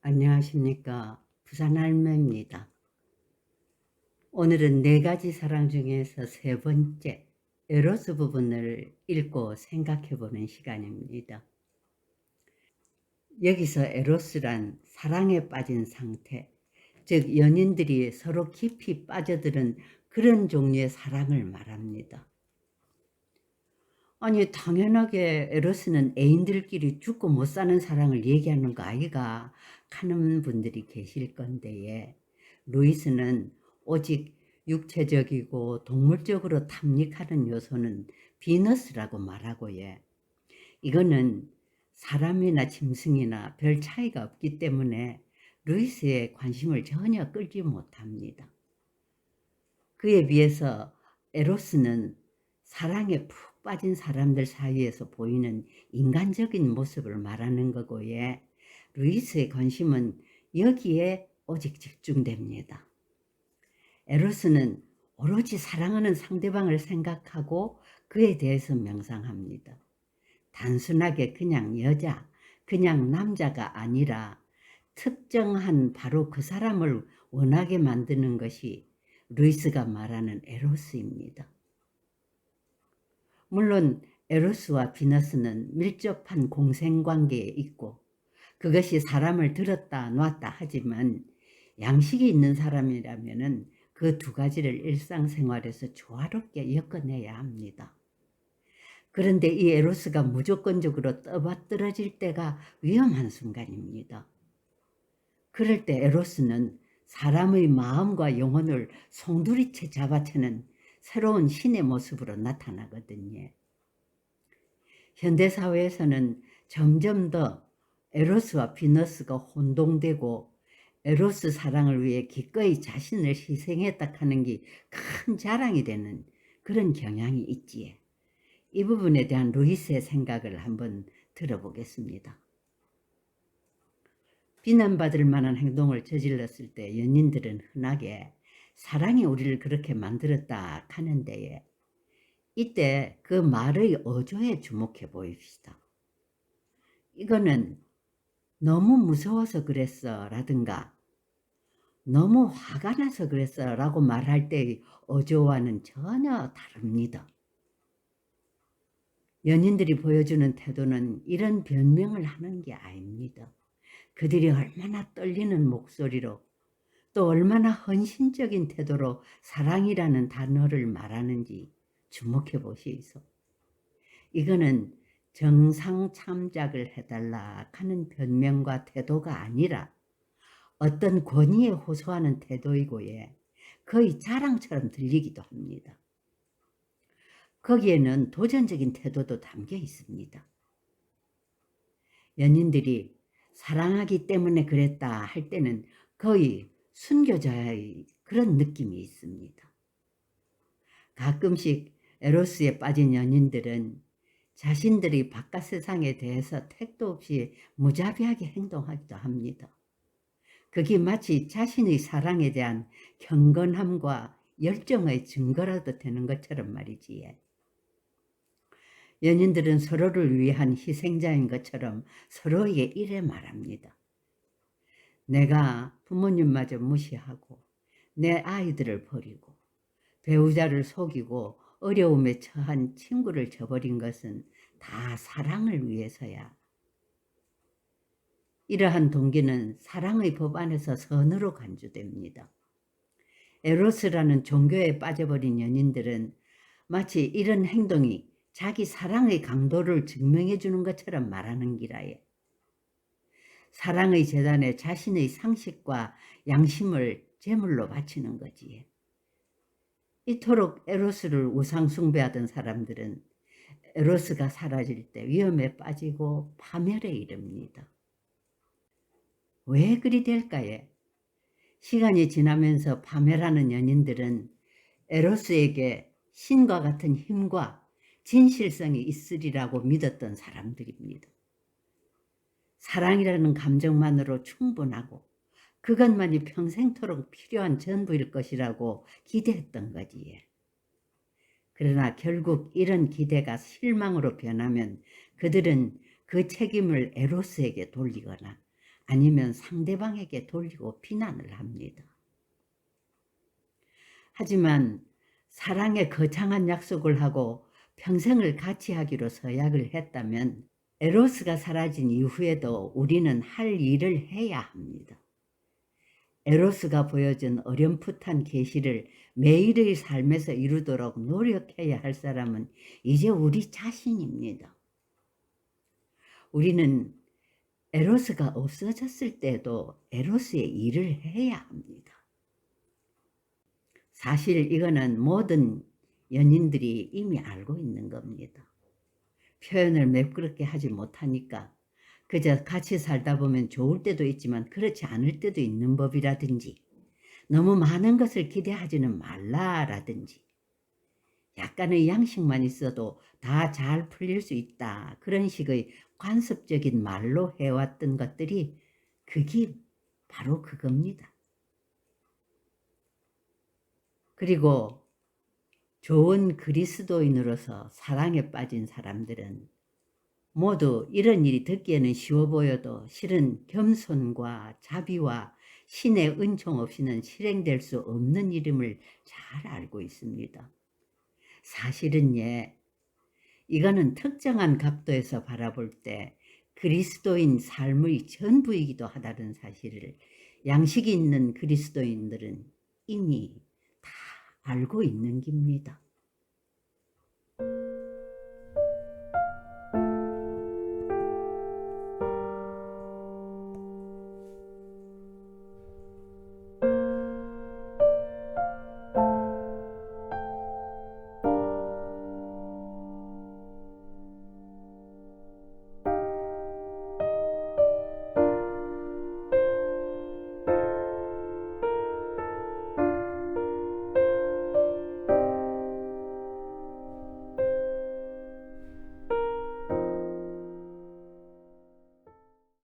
안녕하십니까. 부산 할매입니다. 오늘은 네 가지 사랑 중에서 세 번째, 에로스 부분을 읽고 생각해 보는 시간입니다. 여기서 에로스란 사랑에 빠진 상태, 즉 연인들이 서로 깊이 빠져드는 그런 종류의 사랑을 말합니다. 아니 당연하게 에로스는 애인들끼리 죽고 못 사는 사랑을 얘기하는 거 아이가 하는 분들이 계실 건데, 루이스는 오직 육체적이고 동물적으로 탐닉하는 요소는 비너스라고 말하고, 이거는 사람이나 짐승이나 별 차이가 없기 때문에 루이스의 관심을 전혀 끌지 못합니다. 그에 비해서 에로스는 사랑에 푹 빠진 사람들 사이에서 보이는 인간적인 모습을 말하는 거고, 루이스의 관심은 여기에 오직 집중됩니다. 에로스는 오로지 사랑하는 상대방을 생각하고 그에 대해서 명상합니다. 단순하게 그냥 여자, 그냥 남자가 아니라 특정한 바로 그 사람을 원하게 만드는 것이 루이스가 말하는 에로스입니다. 물론 에로스와 비너스는 밀접한 공생관계에 있고 그것이 사람을 들었다 놨다 하지만, 양식이 있는 사람이라면 그 두 가지를 일상생활에서 조화롭게 엮어내야 합니다. 그런데 이 에로스가 무조건적으로 떠받들어질 때가 위험한 순간입니다. 그럴 때 에로스는 사람의 마음과 영혼을 송두리째 잡아채는 새로운 신의 모습으로 나타나거든요. 현대사회에서는 점점 더 에로스와 비너스가 혼동되고 에로스 사랑을 위해 기꺼이 자신을 희생했다 하는 게 큰 자랑이 되는 그런 경향이 있지요. 이 부분에 대한 루이스의 생각을 한번 들어보겠습니다. 비난받을 만한 행동을 저질렀을 때 연인들은 흔하게 사랑이 우리를 그렇게 만들었다 하는데, 이때 그 말의 어조에 주목해 보입시다. 이거는 너무 무서워서 그랬어 라든가 너무 화가 나서 그랬어 라고 말할 때의 어조와는 전혀 다릅니다. 연인들이 보여주는 태도는 이런 변명을 하는 게 아닙니다. 그들이 얼마나 떨리는 목소리로 또 얼마나 헌신적인 태도로 사랑이라는 단어를 말하는지 주목해 보시소. 이거는 정상 참작을 해달라 하는 변명과 태도가 아니라 어떤 권위에 호소하는 태도이고, 거의 자랑처럼 들리기도 합니다. 거기에는 도전적인 태도도 담겨 있습니다. 연인들이 사랑하기 때문에 그랬다 할 때는 거의 순교자의 그런 느낌이 있습니다. 가끔씩 에로스에 빠진 연인들은 자신들이 바깥 세상에 대해서 택도 없이 무자비하게 행동하기도 합니다. 그게 마치 자신의 사랑에 대한 경건함과 열정의 증거라도 되는 것처럼 말이지. 연인들은 서로를 위한 희생자인 것처럼 서로에게 이래 말합니다. 내가 부모님마저 무시하고 내 아이들을 버리고 배우자를 속이고 어려움에 처한 친구를 저버린 것은 다 사랑을 위해서야. 이러한 동기는 사랑의 법 안에서 선으로 간주됩니다. 에로스라는 종교에 빠져버린 연인들은 마치 이런 행동이 자기 사랑의 강도를 증명해 주는 것처럼 말하는 기라에, 사랑의 재단에 자신의 상식과 양심을 제물로 바치는 거지. 이토록 에로스를 우상 숭배하던 사람들은 에로스가 사라질 때 위험에 빠지고 파멸에 이릅니다. 왜 그리 될까요? 시간이 지나면서 파멸하는 연인들은 에로스에게 신과 같은 힘과 진실성이 있으리라고 믿었던 사람들입니다. 사랑이라는 감정만으로 충분하고 그것만이 평생토록 필요한 전부일 것이라고 기대했던 거지. 그러나 결국 이런 기대가 실망으로 변하면 그들은 그 책임을 에로스에게 돌리거나 아니면 상대방에게 돌리고 비난을 합니다. 하지만 사랑의 거창한 약속을 하고 평생을 같이 하기로 서약을 했다면 에로스가 사라진 이후에도 우리는 할 일을 해야 합니다. 에로스가 보여준 어렴풋한 계시를 매일의 삶에서 이루도록 노력해야 할 사람은 이제 우리 자신입니다. 우리는 에로스가 없어졌을 때도 에로스의 일을 해야 합니다. 사실 이거는 모든 연인들이 이미 알고 있는 겁니다. 표현을 매끄럽게 하지 못하니까 그저 같이 살다 보면 좋을 때도 있지만 그렇지 않을 때도 있는 법이라든지 너무 많은 것을 기대하지는 말라라든지 약간의 양식만 있어도 다 잘 풀릴 수 있다. 그런 식의 관습적인 말로 해왔던 것들이 그게 바로 그겁니다. 그리고 좋은 그리스도인으로서 사랑에 빠진 사람들은 모두 이런 일이 듣기에는 쉬워 보여도 실은 겸손과 자비와 신의 은총 없이는 실행될 수 없는 이름을 잘 알고 있습니다. 사실은 이거는 특정한 각도에서 바라볼 때 그리스도인 삶의 전부이기도 하다는 사실을 양식이 있는 그리스도인들은 이미 다 알고 있는 겁니다.